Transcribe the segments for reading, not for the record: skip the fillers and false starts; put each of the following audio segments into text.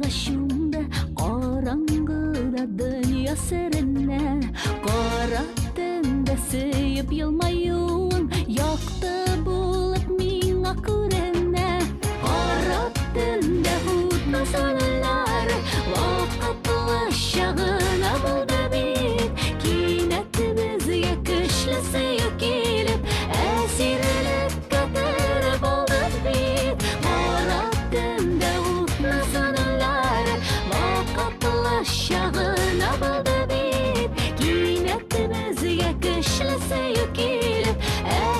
başımda qarangıda dünya sirine Qarattında sıyıp yılmayın Yaktı bulup mina kurene Qarattında hutma sanılar Vakıtlı şağına buldu bit Kineti biz yakışlı sıyıp gelip Esirilip katırıp oldu bit Qarattında hutma sanılar Vakıtlı şağına buldu bit Kineti biz yakışlı sıyıp gelip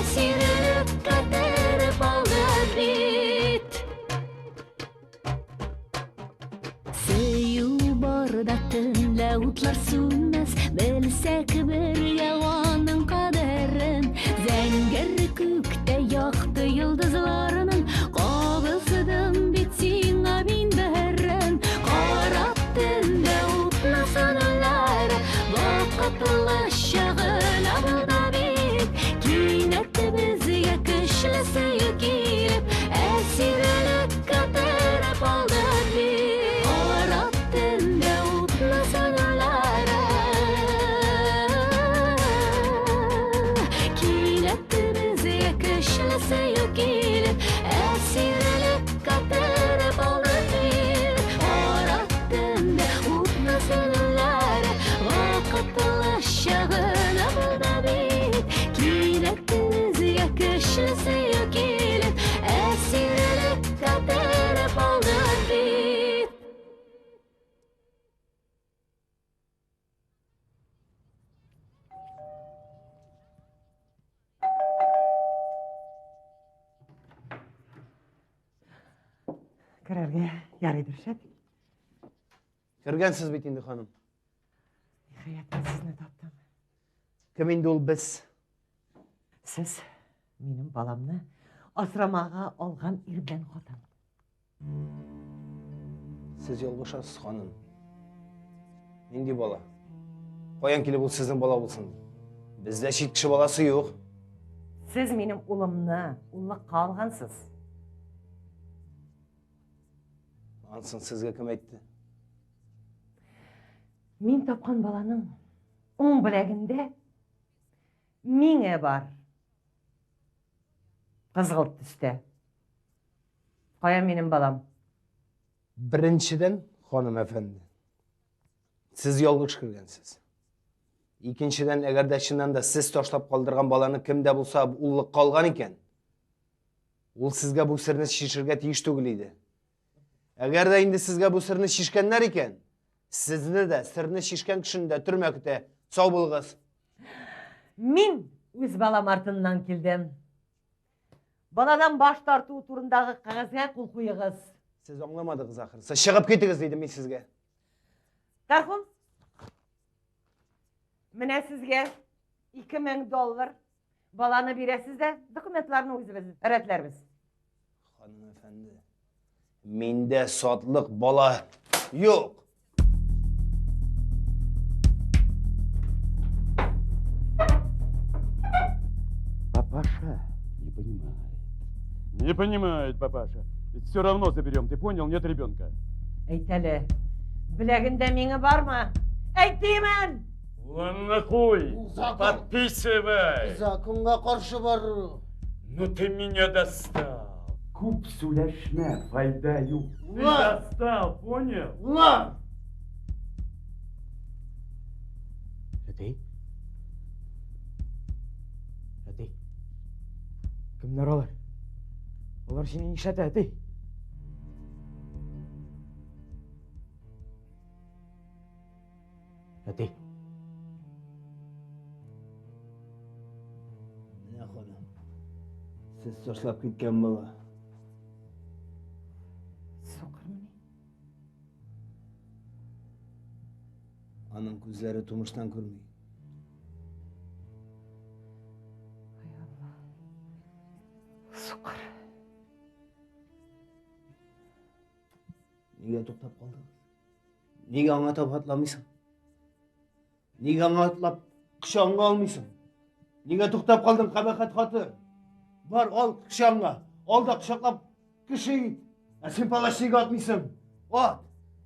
Esirilip katırıp oldu bit Seyu barda tünle utlar sünmez Bilsek bir yalanın kaderin Zenger kükte yaktı yıldızlarının Qabılsıdın bitsin abin berin Qarattında utla sanılar Vakıtlı şağına bulda bit Kineti biz yakışlı sıyıp gelip Esirilip katırıp oldu bit Qarattında utla sanılar Kineti biz yakışlı sıyıp gelip Esirilip katırıp oldu bit Qarattında utla sanılar Vakıtlı şağına bulda bit Kineti biz yakışlı sıyıp gelip Esirilip katırıp oldu bit Kirerge yaraydır şet. Kirgensiz bit indi hanım. Hayatda sizni topdim. Kim indi ol biz? Siz menim balamni asramağa olgan irden xotin. Siz yol boşasız hanım. Indi bala. Koyan kelip bu sizin bala olsun. Bizde şit kişi balası yok. Siz menim ulimni ulliq qalgansiz. Ansın sizge kim etti? Men topgan balaning o'ng bilaginde mine var. Qizg'ilt tusda. Qoya menim balam. Birinchiden hanımefendi. Siz yolg'iz kirgensiz. İkinchiden agarda chindan da siz tashlab qoldirgan balani kimda bo'lsa ulliq qolgan ekan, ul sizga bu sirni shishirga tegish tugul edi. Agarda endi sizga bu sirni shishganlar ekan, sizni da sirni shishgan kishini da turmakda sog' bo'lg'is. Men o'z balam artından keldim. Baladan baş tartığı turundagı qog'ozga qo'l qo'yig'iz. Siz anglamadingiz axir. Siz chiqib ketingiz deydim men sizga. Tarxum. Mine sizge $2000 balani beresiz de dokumentlarını o'zimiz öğretlerimiz. Hanımefendi, mende sotliq bala yok. Папаша не понимает. Не понимает, папаша. Ведь все равно заберем, ты понял? Нет ребенка. Eyteli, bilaginde meni var mı? Eyteymen! Ладно, хуй. Закон. Подписывай. Zakonga qarşı var. Ну ты меня достал. Куб суляшна, файдаю. Ты Ула! достал, понял? Ulan! Әтей? Әтей? Кімдер олар? Олар сені не шаты, әтей? Әтей? Mine hanım, siz tashlab ketgan bala. Soqir meni. Aның ko'zlari turmushdan ko'rmaydi. Hay Allah. Soqir. Nega to'xtab qoldingiz? Nega anga to'xtatlamysan? Nega anga atlab qushonga olmaysan? Nega to'xtab qolding qabahat xotin? Bor ol qushonga. Olda quchoqlab kishi. Sen palashniga otmaysan. Ot.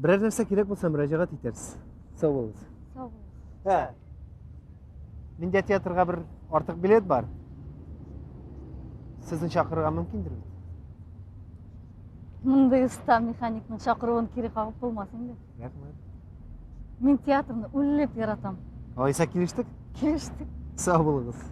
Birer narsa kerak bo'lsa murojaat etarsiz. Sog' bo'linglar. Sağ ol. Ha. Menda teatrga bir ortiq bilet bor. Sizni chaqirgan mumkindir. Mınday usta mexanikning chaqiruvining kerak qolib bo'lmasin deb. Rahmat. Men teatrni o'ylab yaratam. Oysa kelishdik. Kelishdik. Sog' bo'linglar.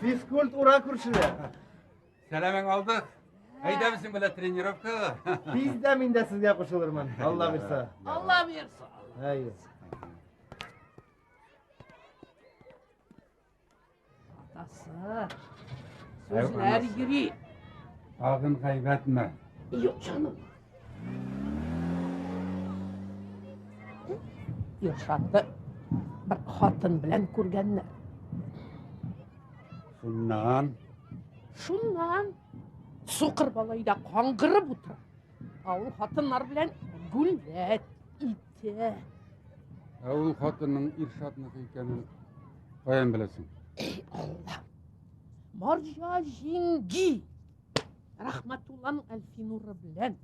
Физкульт ура күршілер. Сәлемің алдық. Қайдамысың бұла тренировкаға? Biz de min de sizге koşulurman. Allah versa. Allah versin. Hayır. Atası. Sözler giri. Ağın kaybetme. Yok canım. Yaşattı. Bir hatın bilen kurgenler. Şundan soqır balayda qangırıp otur. Avul hatınlar bilen güllet, ite. Avul қатының иршатнық екенін қаян білесің? Ey Allah! Marja Jingi! Rahmetullah'ın Elfinur'u bilen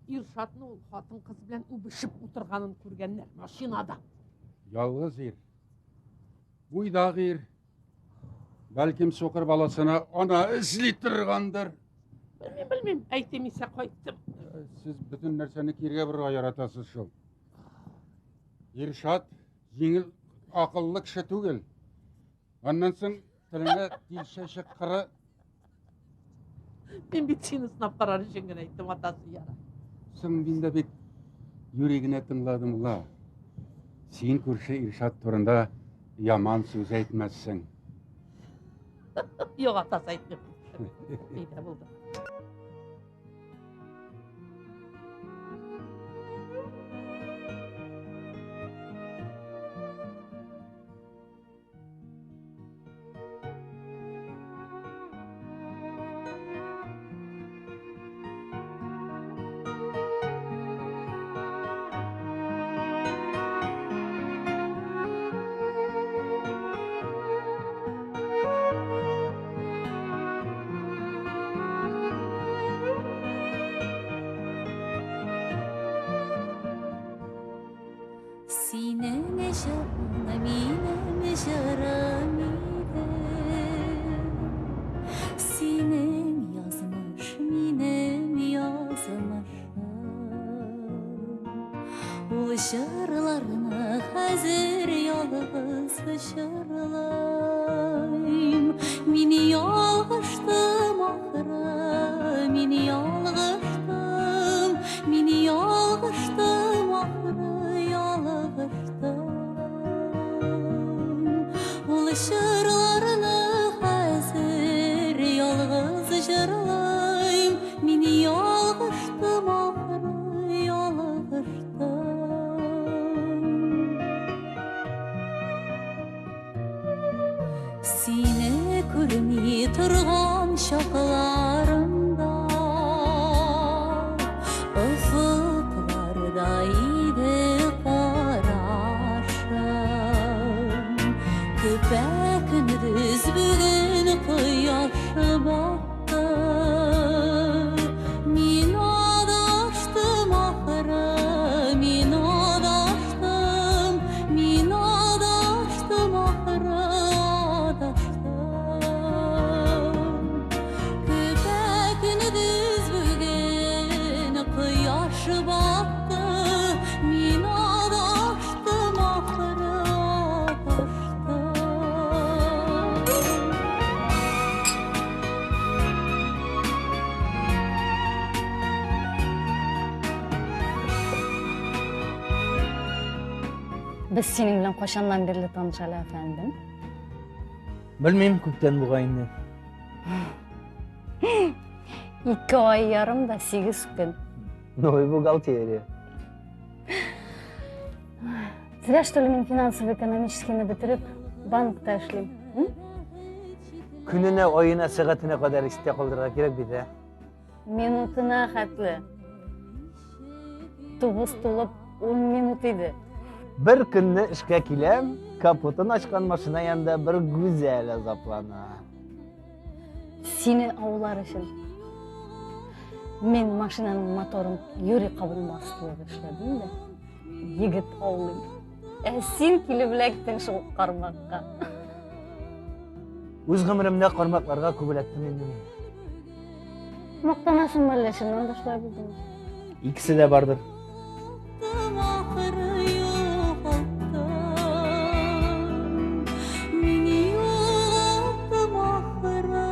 irşatını ol hatın kız bilen ubışıp oturganın көргенler машинада. Жалғыз ер. Бұйдағы ер. Бәлкім соқыр баласына ана ізли тұрғандар. Bilmem, әйтемесе қойттым. Сіз бүтін нәрсені керге бір яратасыз шол. Иршат жеңіл ақыллы кіші түгел. Ondan soң тіліңе дилше шыққыры. Ben bir seni sınap kararı жеңген айттым атасы яра. Сың бінде бек yüreğine тыңладым ла. Сен көрші Иршат турында яман сөз айтмассың. Yok atası айтмайм. İyi de buldu. Sineme şarına mineme şaramide Sinem yazmış minem yazmış O şarlarına hazır yalğız şarlayım Min yalğıştım ahıra min yalğıştım Min yalğıştım ahıra Ol şarlarını hazır yalğız şarlayım Min yalğıştım ahırı yalğıştım Sine көрмей тұрған шақларымда Ufuklarda иді қарашым Көпе күндіз бүгін құяш battı. Min adaştım ahırı, min adaştım, min adaştım ahırı adaştım. Köpekini düz bugün kıyaş battı, min adaştım ahırı adaştım. Biz senin bilen koşandan beri tanışalı efendim. Bilmeyim köpten buğayın. 2 ay yarım da 8 gün. Noy bu galteri. Зря, что ли, мен финансово-экономическийni bitirip bankta işleyim. Gününe, oyuna, saatine kadar iste kaldırga gerek bir de. Minutuna hatlı. 9 tulup 10 minut idi. Bir günni işe kilem, kaputun açkan maşına yanında bir güzel azaplana. Seni avlar için. Men maşinanın motorun yürü kabulmaslığı işledim de. Yigit avlayım. Sen kilip lektin şu karmakka. Öz gımırımda karmaklarga kubulattım endi. Maqtanasın böyle şundan da şulay bildim. İkisi de vardır. Ahırı yo'qotdim. Meni yo'qotdim ahırı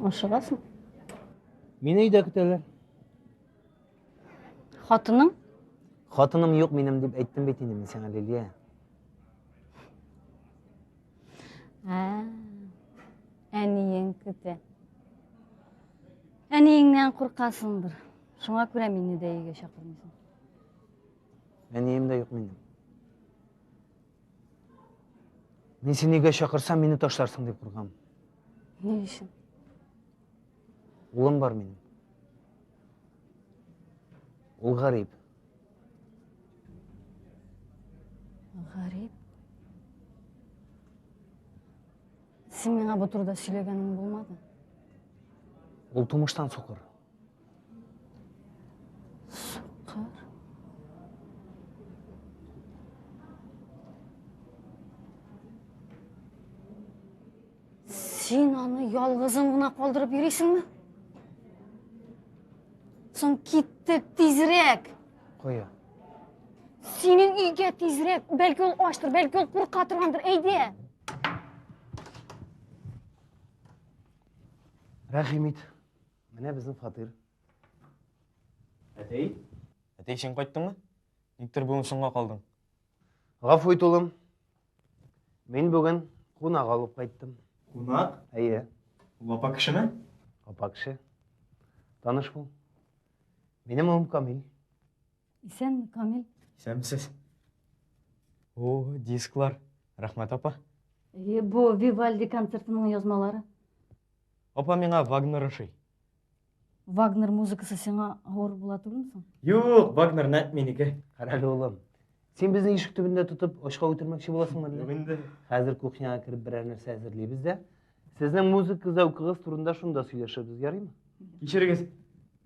Aşığasın. Meni uyda kütüler. Hatının? Hatınım yok benim dep aytdım bit endi men sana Liliya. Әнейің күте. Әнейіңнен қорқасыңдыр. Шуңа күрә мені де үйге шақырмайсың. Әнейім de yok benim. Мен сені үйге шақырсам, мені ташларсың деп қорқам. Не үшін? Ұлым бар менің. Ол ғарип. Ғарип? Сен меңа бұл турда сөйлегенің болмады? Ол тумыштан соқыр. Соқыр? Сен аны ялғызын ғына қалдырып үйрейсің бі? Соң кетті тезірек. Қоя. Сенің үйге тезірек. Бәлкі ол аштыр, бәлкі ол қорқа тұрғандыр. Әйде. Рахимет, міне біздің фатир. Әтей? Әтей сен қайттың ма? Нектір бүгін соңға қалдың? Ғафу ет ұлым. Мен бүгін қонақ алып қайттым. Қонақ? Әйе. Ол апа кіші ме? Апа кіші. Таныш бұл. Менің ұлым Камил. Сен, Камил? Сәмсіз. О, дисклар. Рахмет, апа. Бұл Вивальди концертінің язмалары. Апа меңа Вагнер ұшый. Вагнер музыкасы сеңа ауыр бола түгілмісің? Жоқ, Вагнер нәт менікі. Қаралы ұлым. Сен біздің ешік түбінде тұтып, ашқа өтірмекші боласың ба? Енді. Қазір кухняға кіріп бір нәрсе әзірлейбіз де. Сіздің музыка зауқыңыз турында шунда сөйлесеміз, ярай ма? Кешіріңіз.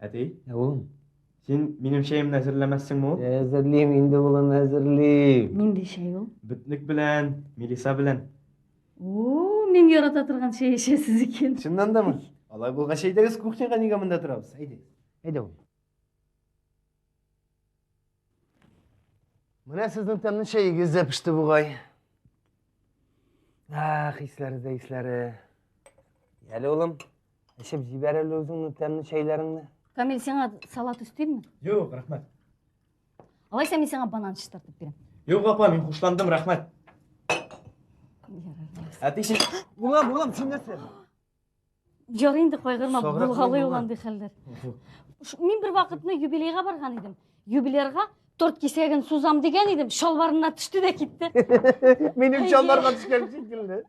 Әтей, Ұлым. сен менің шайымды әзірлемәссің ме? Әзірлейм, енді ұлым әзірлейм. Менде шай ол. Бүтнік білән, Мелиса білән. О, мен ярата тұрған шай ішесіз екен. Шыннан да ма? Алай болған шайдағыз кухняға неге мында тұрамыз? Әйде. Әйде ұлым. Мына сіздің тәмін шайығыз да пішті бұғай. Ах, исләрі де исләрі. Әлі ұлым, ішіп жібер әлі өзіңнің тәмін шайларыңды. Камил, сеңа салат үстейм ме? Жоқ, рахмет. Алайса мен сеңа банан шыштартып берем. Жоқ, апа, мен құшландым, рахмет. Әтей сен... Ұлам, сен нәрсе? Жар енді қойғырма, Соғырақ бұлғалы болма. оланды қалдар. Мен бір вақытында юбилейға барған едім. Юбилейға торт кесегін сузам деген едім. Шалбарына түсті де кетті. Менің шалбарға түскен секілді.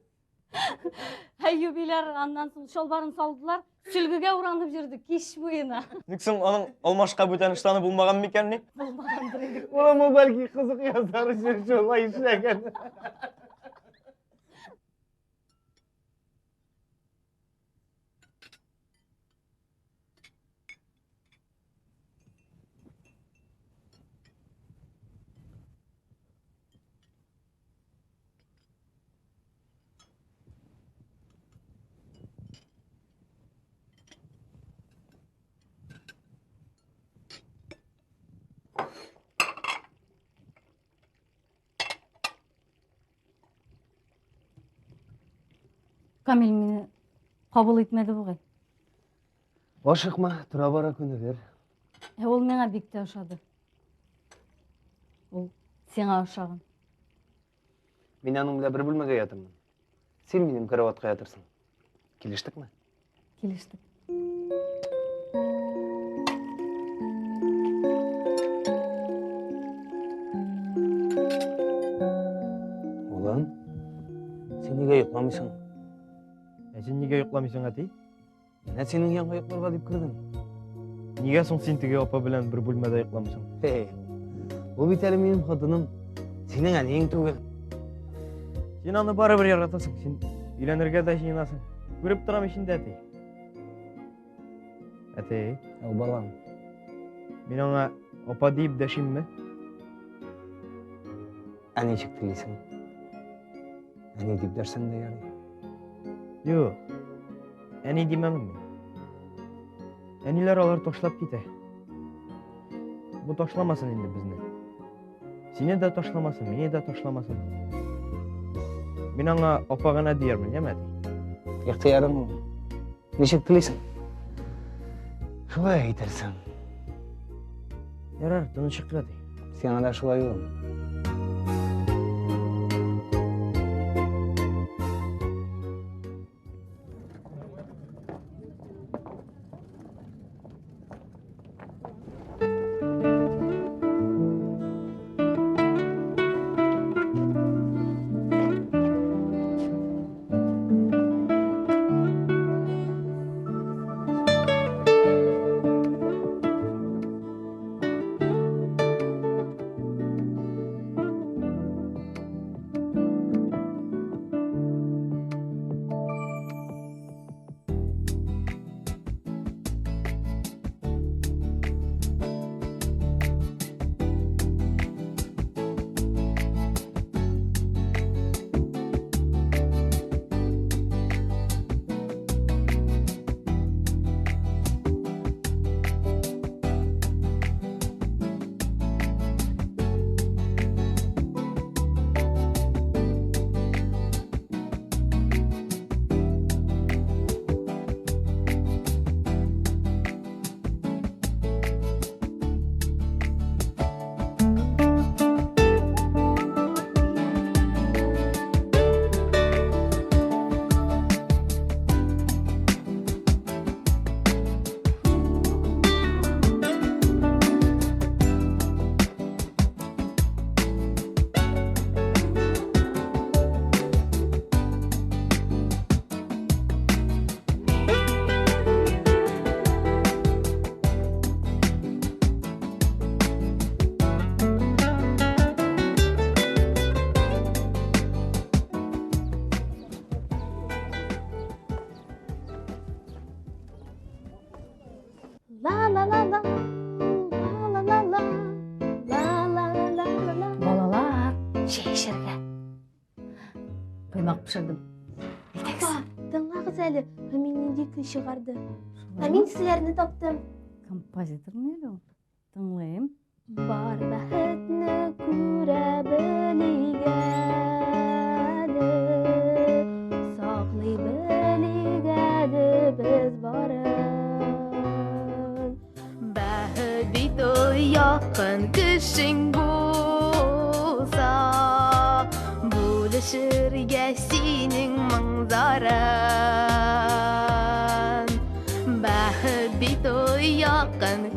Юбилер андан соң шалбарын салдылар. Сүлгіге ұранып жүрді кеш бойына. Нүксің оның алмашқа бөтеніштаны болмаған мекен не? Болмаған дұрайды. Оламы бәлки қызық язары жүр жолай ішілеген. Камил мені қабыл етмеді бұғай. Ашықма, тұра бара күнігер. Ол меңа бекте ұшады. Ол сеңа ұшағын. Мен аның біле бір бөлмеге ятырмын. Сен менің караватқа ятырсың. Келіштік ме? Келіштік. Олан, сен неге ұйықламайсың? Сен неге ұйықламайсың ати? Мен сенің янға ұйықларға деп кірдім. Неге соң сен теге апа білән бір бөлмеде ұйықламайсың? Ол бит әлі менің қадыным. Сенің әнең түгел. Сен аны бары бір яратасың. Сен үйленерге де жиынасың. Көріп тұрам ішінде әти. Әти, Ал балам. мен аңа апа дейіп дәшім ме? Әнешік тілейсің. Әне деп дәрсің де ярай. Жоқ, әне демемін мен. Әнелер алар тошлап кете. Бұл тошламасын енді бізні. Сені де тошламасын, мені де тошламасын. Мен аңа апа ғана дейермін, әмәді? Иқтиярың нешік тілейсің? Шулай айтерсің. Ярар, тұны шыққырады. Сен ада шулай олым. La la la la, la la la la, la la la la la. Балалар, жей ішерге. Құймақ пішірдім. Апа, тыңлағыз әлі, Камилнен де күй шығарды. Камил сілеріні таптым. Композитор ме еді ол? Тыңлайым. Бар бәхетні көре білігәді, сақлай білігәді біз барын. Бәхет бит ой яқын кішің болса, бөлішірге сенің маңзарын. Бәхет бит ой яқын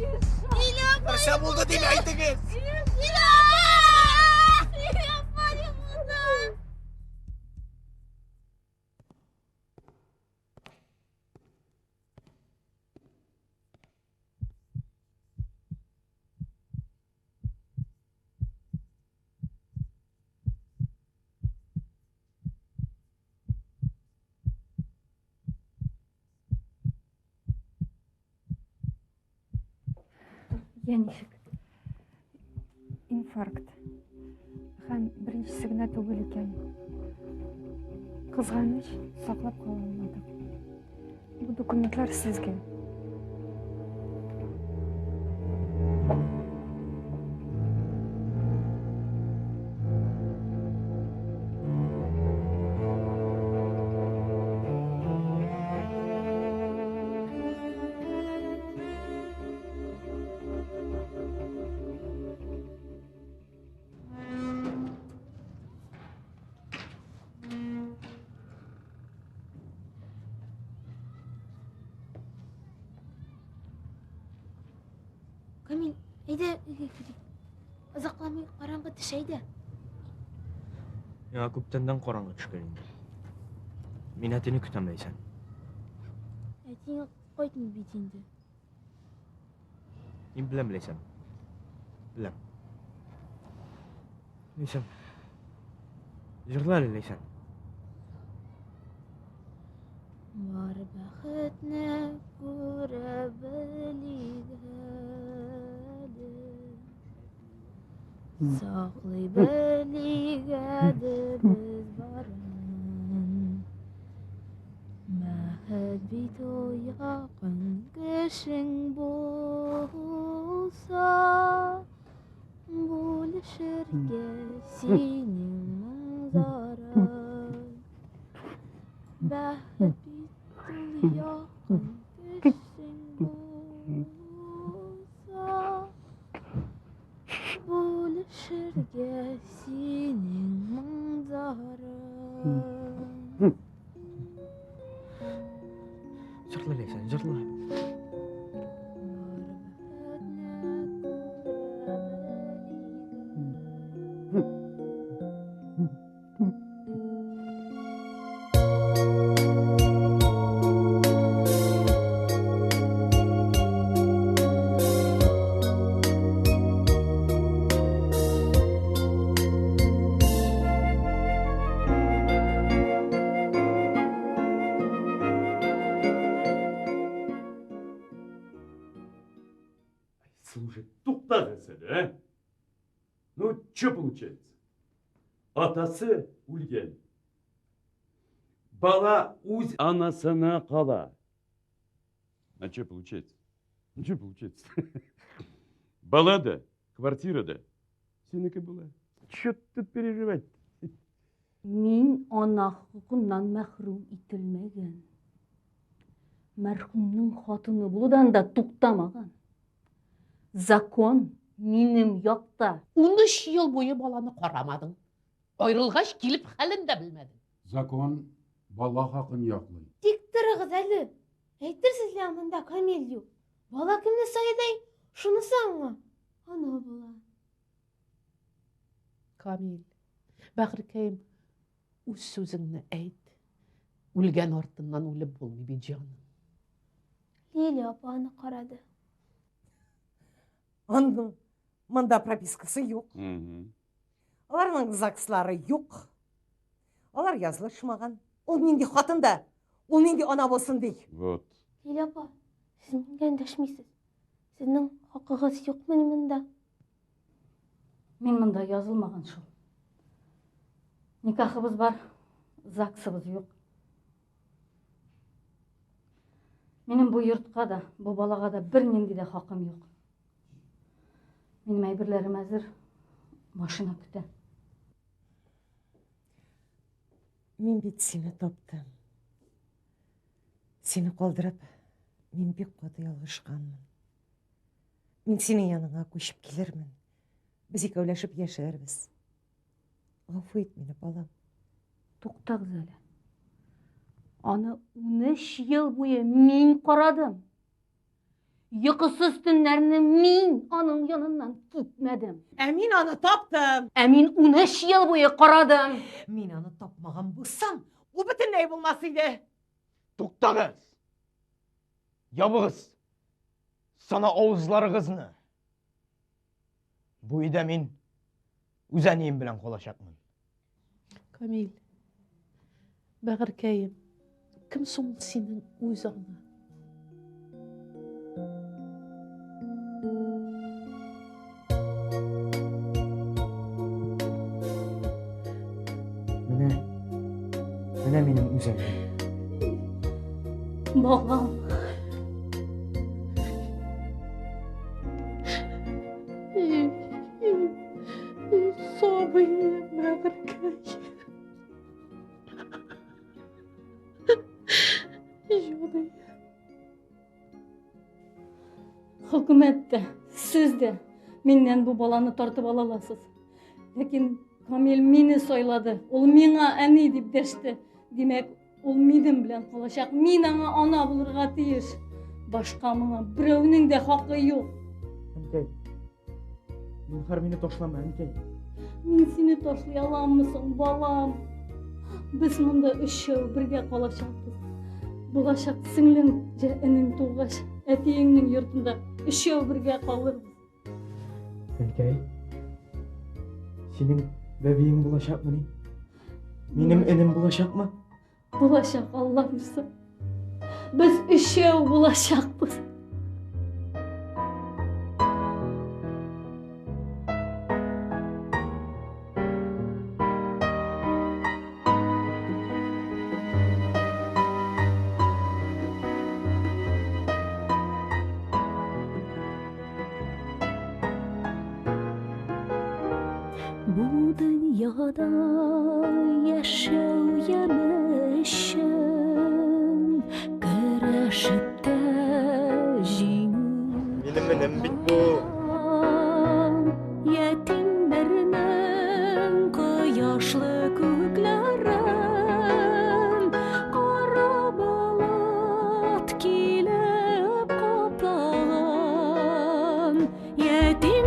Кырша булды дип әйтегез. Янишек. Инфаркт. Һәм беренчесе генә түгел икән. Кызганыч, саклап кала алмадык. Бу документлар сезгә. Камил, әйдә өйгә кирик. Озакламый караңгы төш әйдә. Яңа күптәндән караңгы төшкән инде. Мин әтине көтәм Ләйсән. Әтиң кайтмый бит инде. Мин беләм Ләйсән. Беләм. Ләйсән. Җырла әле Ләйсән. Бар бәхетне күрә белик әле. Саклый белик әле без барын. Мәхәт бит о якын кешең булса, бүлешергә синең манзарың. Бәхет бит о якын кешең булса, бүлешергә синең манзарың. Җырла Ләйсән, җырла. Слушай, туктагыз әле, а? Ну, что получается? Атасы үлген. Бала үз анасына кала. А что получается? Что получается? Бала да, квартира да. Сенікі була. Что тут переживать? Мин ана хукукуннан мәхрум ителмәгән. Мәрхүмнең хатыны булудан да туктамаган. Закон минем якта. 13 ел буе баланы карамадың. Айрылгач килеп хәлен дә белмәдең. Закон бала хакын яклый. Тик торыгыз әле. Әйтерсез лә монда Камил юк. Бала кемне сайдай, шунысы аңа. Ана була. Камил, бәгъркәем, үз сүзеңне әйт. Үлгән артыннан үлеп булмый бит җаным. Лилия апа аны карады. Аның монда пропискасы юк. Аларның ЗАГСлары юк. Алар язылышмаган. Ул нинди хатын да, ул нинди ана булсын ди. Вот. Лилия апа, сез нигә эндәшмисез? Сезнең хакыгыз юкмы монда? Мин монда язылмаган шул. Никахыбыз бар, ЗАГСыбыз юк. Минем бу йортка да, бу балага да бер нинди дә хакым юк. Минем әйберләрем әзер, машина көтә. Мин бит сине таптым. Сине калдырып, мин бик каты ялгышканмын. Мин синең яныңа күчеп килермен. Без икәүләшеп яшәрбез. Гафу ит мине, балам. Туктагыз әле. Аны 13 ел буе мин карадым. Йокысыз төннәрне мин аның яныннан китмәдем. Мин аны таптым. Ә мин 13 ел буе карадым. Мин аны тапмаган булсам, у бөтенләй булмас иде. Туктагыз. Ябыгыз. Сана авызларыгызны. Бу өйдә мин үз әнием белән калачакмын. Камил, бәгыркәем, кем соң синең үз ана? Менә минем үз әнием. Балам. Сабыйым, бәгыркәем. Җаным. Хөкүмәт тә, сез дә миннән бу баланы тартып ала аласыз. Ләкин Камил мине сойлады. Ул миңа әни дип дәште. Димәк, ул минем белән калачак. Мин аңа ана булырга тиеш. Башка моңа берәүнең дә хакы юк. Әнкәй. Зинһар мине ташлама, әнкәй. Мин сине ташлый аламмы соң, балам? Без монда өчәү бергә калачакбыз. Булачак сеңлең җә энең тугач, әтиеңнең йортында өчәү бергә калырбыз. Әнкәй. Синең бәбиең булачакмы? Минем энем булачакмы? Булачак, Алла бирсә. Без өчәү булачакбыз. Бу дөньяда яшәү ямешен көрәшеп тә җиңү. Минем энем бит бу. Ятимнәрнең кояшлы күкләрен кара болыт килеп каплаган. Ятим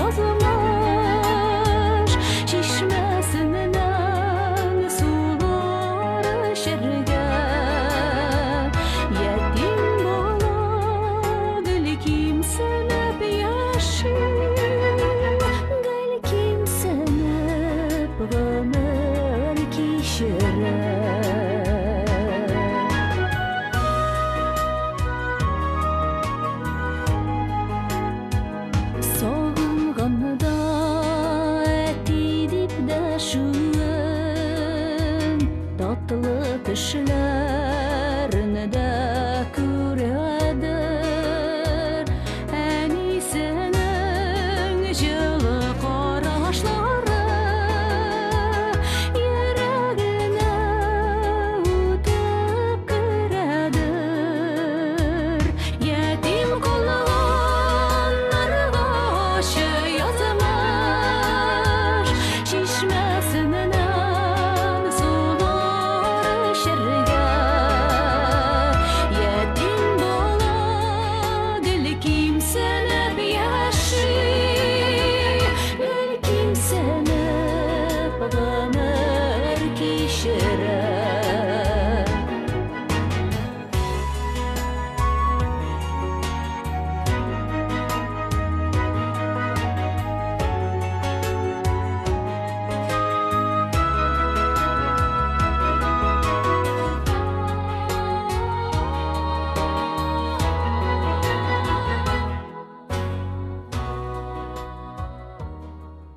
yazılmış çeşmesinden sular şerge yetim bala gül kimsen hep yaşır gül kimsen hep ömür kişirir. Soğumğanda etidip de şuun tatlı düşler